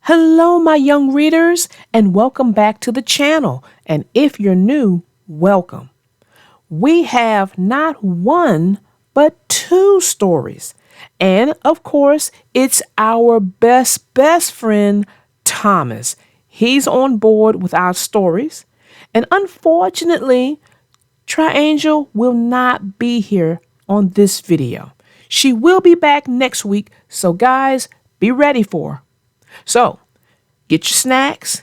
Hello, my young readers, and welcome back to the channel. And if you're new, welcome. We have not one, but two stories. And of course, it's our best friend, Thomas. He's on board with our stories. And unfortunately, Triangel will not be here on this video. She will be back next week, so guys, be ready for her. So, get your snacks,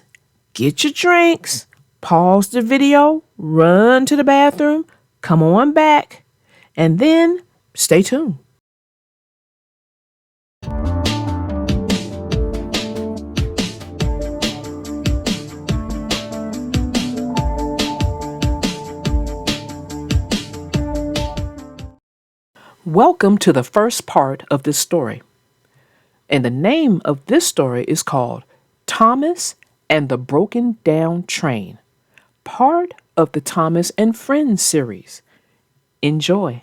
get your drinks, pause the video, run to the bathroom, come on back, and then stay tuned. Welcome to the first part of this story. And the name of this story is called Thomas and the Broken Down Train, part of the Thomas and Friends series. Enjoy.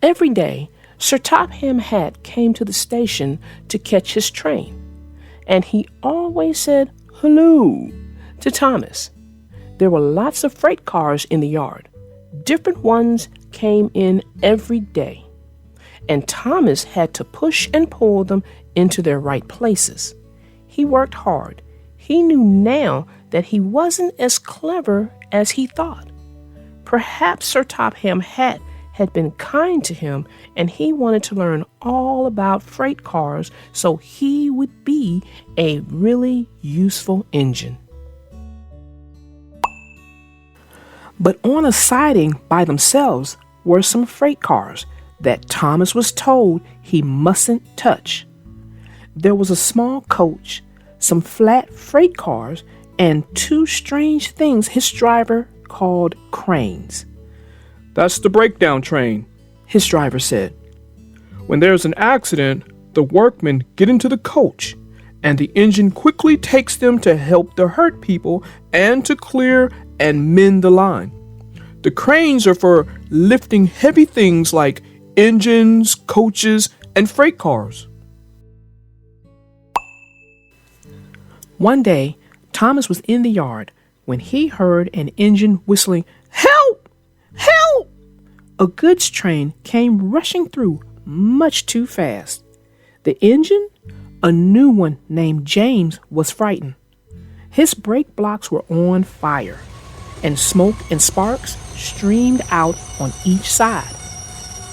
Every day, Sir Topham Hatt came to the station to catch his train, and he always said hello to Thomas. There were lots of freight cars in the yard. Different ones came in every day, and Thomas had to push and pull them into their right places. He worked hard. He knew now that he wasn't as clever as he thought. Perhaps Sir Topham Hatt had been kind to him, and he wanted to learn all about freight cars so he would be a really useful engine. But on a siding by themselves were some freight cars that Thomas was told he mustn't touch. There was a small coach, some flat freight cars, and two strange things his driver called cranes. "That's the breakdown train," his driver said. "When there's an accident, the workmen get into the coach, and the engine quickly takes them to help the hurt people and to clear and mend the line. The cranes are for lifting heavy things like engines, coaches, and freight cars." One day, Thomas was in the yard when he heard an engine whistling, "Help! Help!" A goods train came rushing through much too fast. The engine, a new one named James, was frightened. His brake blocks were on fire, and smoke and sparks streamed out on each side.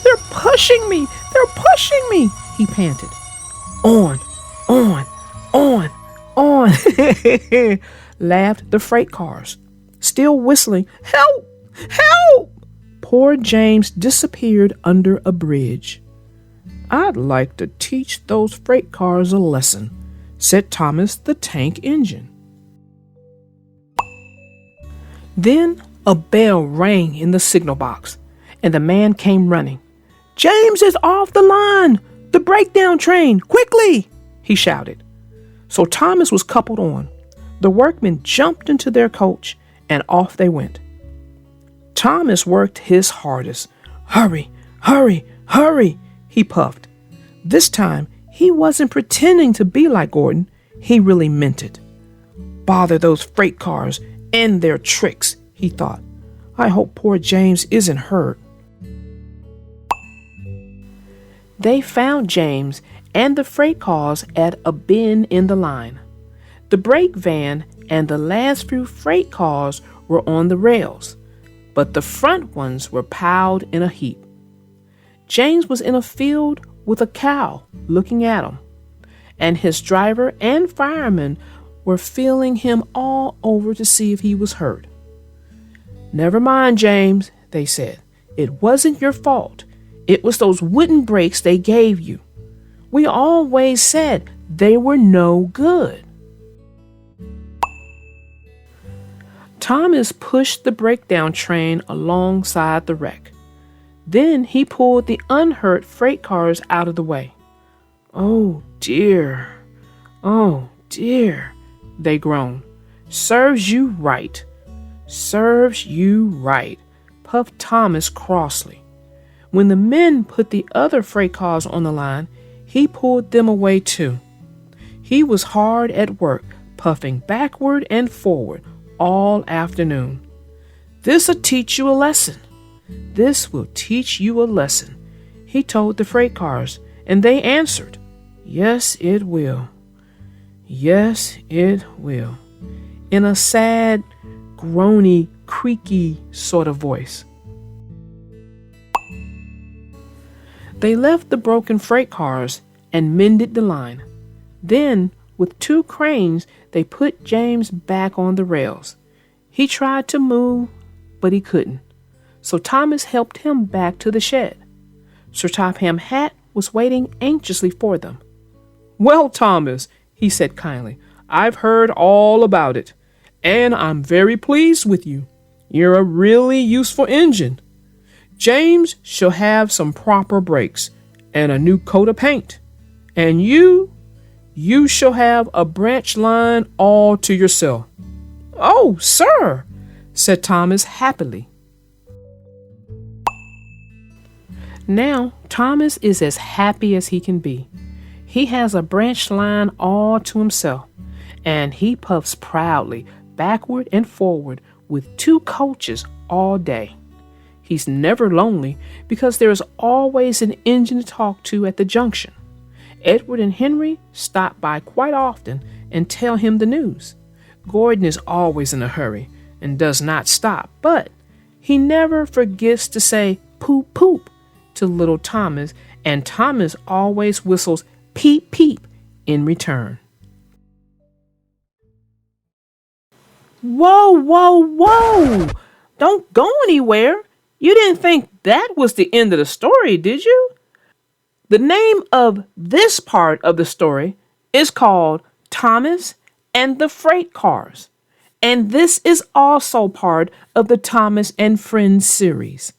"They're pushing me! They're pushing me!" he panted. On, on, on, laughed the freight cars, still whistling, "Help! Help!" Poor James disappeared under a bridge. "I'd like to teach those freight cars a lesson," said Thomas the Tank Engine. Then a bell rang in the signal box, and the man came running. "James is off the line! The breakdown train! Quickly!" he shouted. So Thomas was coupled on. The workmen jumped into their coach, and off they went. Thomas worked his hardest. "Hurry, hurry, hurry," he puffed. This time, he wasn't pretending to be like Gordon. He really meant it. "Bother those freight cars and their tricks," he thought. "I hope poor James isn't hurt." They found James and the freight cars at a bend in the line. The brake van and the last few freight cars were on the rails, but the front ones were piled in a heap. James was in a field with a cow looking at him, and his driver and firemen were feeling him all over to see if he was hurt. "Never mind, James," they said. "It wasn't your fault. It was those wooden brakes they gave you. We always said they were no good." Thomas pushed the breakdown train alongside the wreck. Then he pulled the unhurt freight cars out of the way. "Oh dear, oh dear," they groaned. "Serves you right. Serves you right," puffed Thomas crossly. When the men put the other freight cars on the line, he pulled them away too. He was hard at work, puffing backward and forward all afternoon. "This'll teach you a lesson. This will teach you a lesson," he told the freight cars, and they answered, "Yes, it will. Yes, it will," in a sad, groany, creaky sort of voice. They left the broken freight cars and mended the line. Then, with 2 cranes, they put James back on the rails. He tried to move, but he couldn't. So Thomas helped him back to the shed. Sir Topham Hatt was waiting anxiously for them. "Well, Thomas," he said kindly, "I've heard all about it, and I'm very pleased with you. You're a really useful engine. James shall have some proper brakes and a new coat of paint. And you shall have a branch line all to yourself." "Oh, sir," said Thomas happily. Now, Thomas is as happy as he can be. He has a branch line all to himself, and he puffs proudly backward and forward with 2 coaches all day. He's never lonely because there is always an engine to talk to at the junction. Edward and Henry stop by quite often and tell him the news. Gordon is always in a hurry and does not stop, but he never forgets to say poop poop to little Thomas, and Thomas always whistles peep peep in return. Whoa, whoa, whoa! Don't go anywhere. You didn't think that was the end of the story, did you? The name of this part of the story is called Thomas and the Freight Cars, and this is also part of the Thomas and Friends series.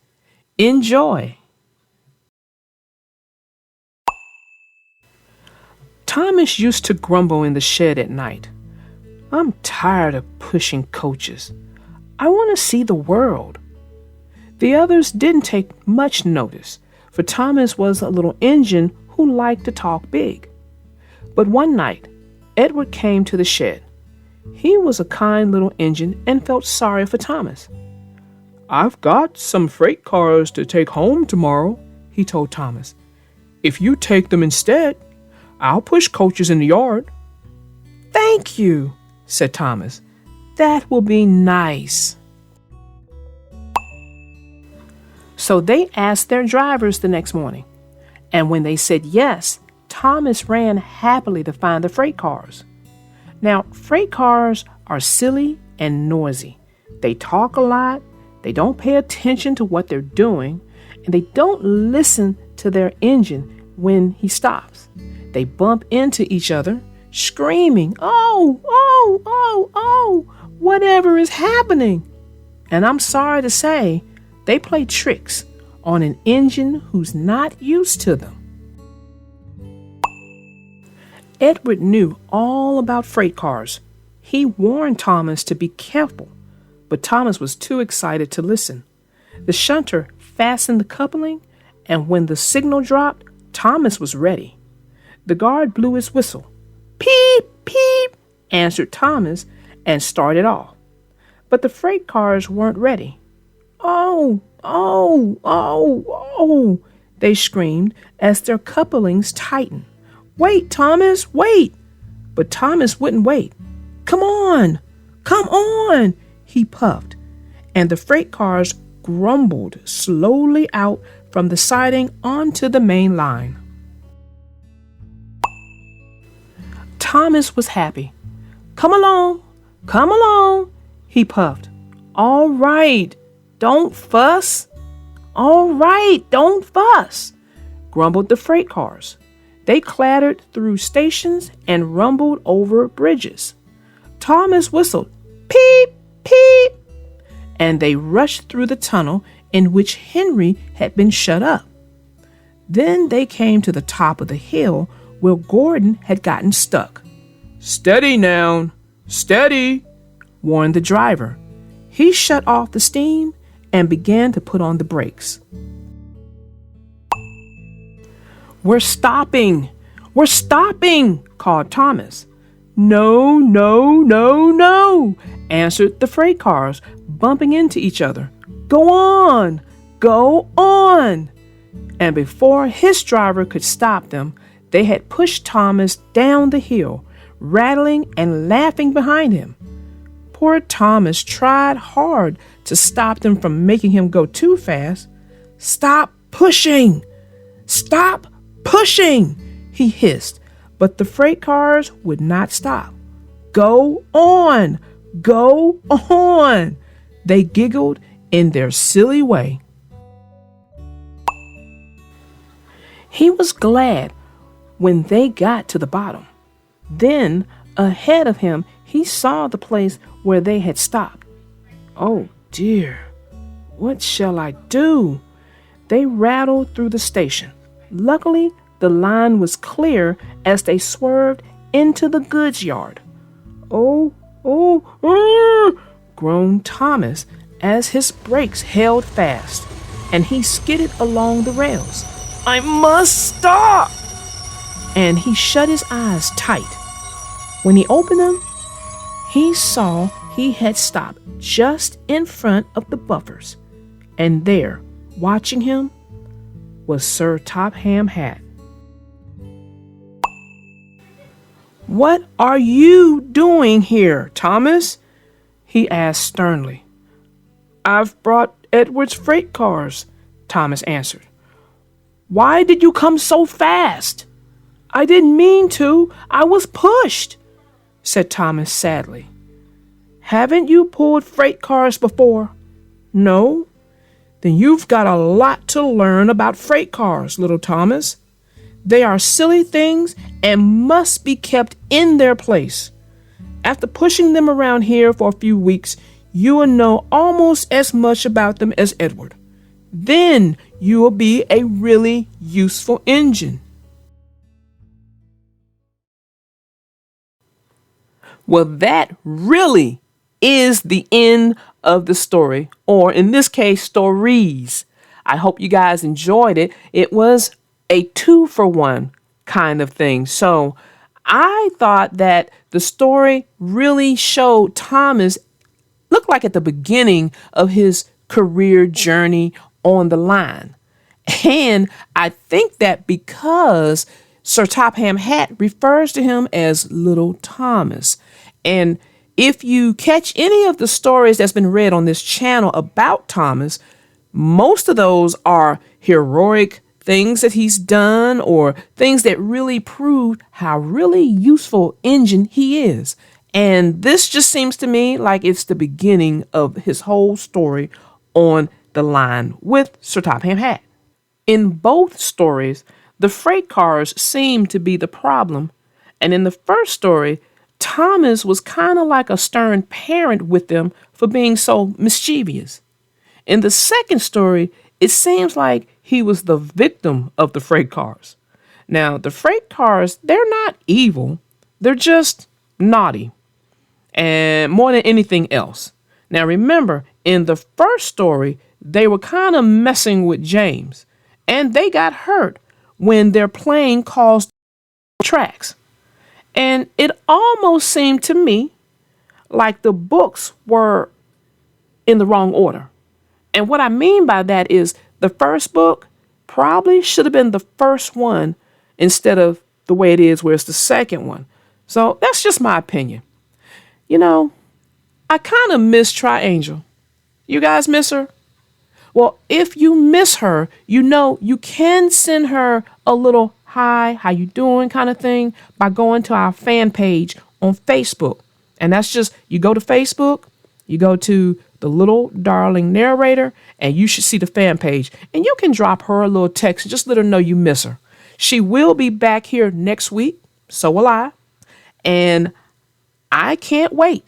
Enjoy. Thomas used to grumble in the shed at night. "I'm tired of pushing coaches. I want to see the world." The others didn't take much notice, for Thomas was a little engine who liked to talk big. But one night, Edward came to the shed. He was a kind little engine and felt sorry for Thomas. "I've got some freight cars to take home tomorrow," he told Thomas. "If you take them instead, I'll push coaches in the yard." "Thank you," said Thomas. "That will be nice." So they asked their drivers the next morning, and when they said yes, Thomas ran happily to find the freight cars. Now, freight cars are silly and noisy. They talk a lot, they don't pay attention to what they're doing, and they don't listen to their engine when he stops. They bump into each other, screaming, "Oh, oh, oh, oh, whatever is happening?" And I'm sorry to say, they play tricks on an engine who's not used to them. Edward knew all about freight cars. He warned Thomas to be careful, but Thomas was too excited to listen. The shunter fastened the coupling, and when the signal dropped, Thomas was ready. The guard blew his whistle. "Peep, peep," answered Thomas, and started off. But the freight cars weren't ready. "Oh, oh, oh, oh," they screamed as their couplings tightened. "Wait, Thomas, wait!" But Thomas wouldn't wait. Come on, he puffed, and the freight cars grumbled slowly out from the siding onto the main line. Thomas was happy. Come along, he puffed. All right, don't fuss. All right, don't fuss, grumbled the freight cars. They clattered through stations and rumbled over bridges. Thomas whistled, peep, peep, and they rushed through the tunnel in which Henry had been shut up. Then they came to the top of the hill where Gordon had gotten stuck. Steady now, steady, warned the driver. He shut off the steam and began to put on the brakes. We're stopping, We're stopping, called Thomas. No, no, no, no, answered the freight cars, bumping into each other. Go on, go on. And before his driver could stop them, they had pushed Thomas down the hill, rattling and laughing behind him. Poor Thomas tried hard to stop them from making him go too fast. Stop pushing! Stop pushing! He hissed, but the freight cars would not stop. Go on! Go on! They giggled in their silly way. He was glad when they got to the bottom. Then, ahead of him, he saw the place where they had stopped. Oh dear, what shall I do? They rattled through the station. Luckily, the line was clear as they swerved into the goods yard. Oh, groaned Thomas as his brakes held fast, and he skidded along the rails. I must stop! And he shut his eyes tight. When he opened them, he saw he had stopped just in front of the buffers, and there, watching him, was Sir Topham Hatt. What are you doing here, Thomas? He asked sternly. I've brought Edward's freight cars, Thomas answered. Why did you come so fast? I didn't mean to. I was pushed, said Thomas sadly. Haven't you pulled freight cars before? No? Then you've got a lot to learn about freight cars, little Thomas. They are silly things and must be kept in their place. After pushing them around here for a few weeks, you will know almost as much about them as Edward. Then you will be a really useful engine. Well, that really is the end of the story, or in this case, stories. I hope you guys enjoyed it. It was a 2-for-1 kind of thing. So I thought that the story really showed Thomas, looked like at the beginning of his career journey on the line. And I think that because Sir Topham Hatt refers to him as Little Thomas. And if you catch any of the stories that's been read on this channel about Thomas, most of those are heroic things that he's done or things that really prove how really useful engine he is. And this just seems to me like it's the beginning of his whole story on the line with Sir Topham Hatt. In both stories, the freight cars seem to be the problem. And in the first story, Thomas was kind of like a stern parent with them for being so mischievous. In the second story, it seems like he was the victim of the freight cars. Now, the freight cars, they're not evil. They're just naughty. And more than anything else. Now, remember, in the first story, they were kind of messing with James. And they got hurt when their plane caused tracks. And it almost seemed to me like the books were in the wrong order. And what I mean by that is the first book probably should have been the first one instead of the way it is where it's the second one. So that's just my opinion. You know, I kind of miss Tri-Angel. You guys miss her? Well, if you miss her, you know you can send her a little hi, how you doing kind of thing by going to our fan page on Facebook. And that's just, you go to Facebook, you go to the Little Darling Narrator, and you should see the fan page. And you can drop her a little text and just let her know you miss her. She will be back here next week. So will I. And I can't wait.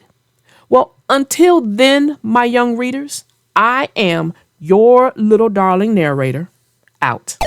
Well, until then, my young readers, I am your Little Darling Narrator, out.